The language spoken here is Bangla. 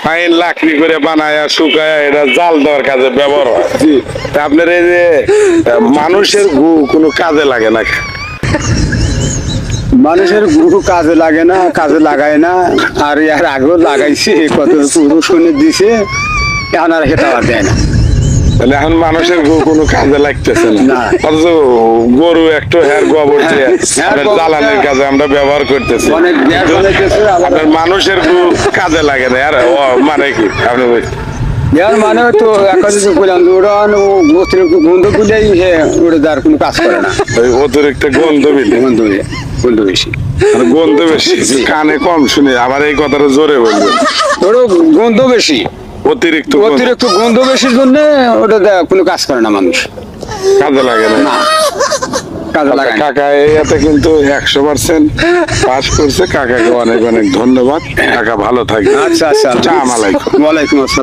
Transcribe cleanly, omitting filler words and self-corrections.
ফাইন লাকড়ি করে বানায় শুকায় এটা জাল দেওয়ার কাজে ব্যবহার হয়। তা আপনার এই যে মানুষের গু কোনো কাজে লাগে না? মানুষের গুরু কাজে লাগে না, কাজে লাগায় না। আর এর আগেও লাগাইছে, কত পুরুষ দিছে, এখন আর সেটা আর দেয় না। তাহলে এখন মানুষের গু কোনো কাজে লাগতেছে না। না। অথচ গরু একটু হ্যার গোবর দিয়ে আপনার জ্বালানির কাজে আমরা ব্যবহার করতেছি। অনেক গ্যাস বানাইতেছে, আবার আপনার মানুষের গু কাজে লাগে না। আর মানে কি আপনি বলছেন? এর মানে তো এখন যে বললাম যে ওরা অতিরিক্ত গন্ধ গুলেই ওটা আর কোনো কাজ করে না। ওই অতিরিক্ত গন্ধ মিলে গন্ধ বেশি, মানে গন্ধ বেশি, কানে কম শুনে আবার এই কথাটা জোরে বলবো। ওরও গন্ধ বেশি, অতিরিক্ত গন্ধ অতিরিক্ত গন্ধ বেশির জন্য ওটা কোনো কাজ করে না মানুষ। কাজে লাগে না। না, কাজে লাগায় না। কাকা এতে কিন্তু 100% পাস করছে। কাকাকে অনেক অনেক ধন্যবাদ। কাকা ভালো থাকবে। আচ্ছা আচ্ছা, আসসালামু আলাইকুম। ওয়ালাইকুম আসসালাম।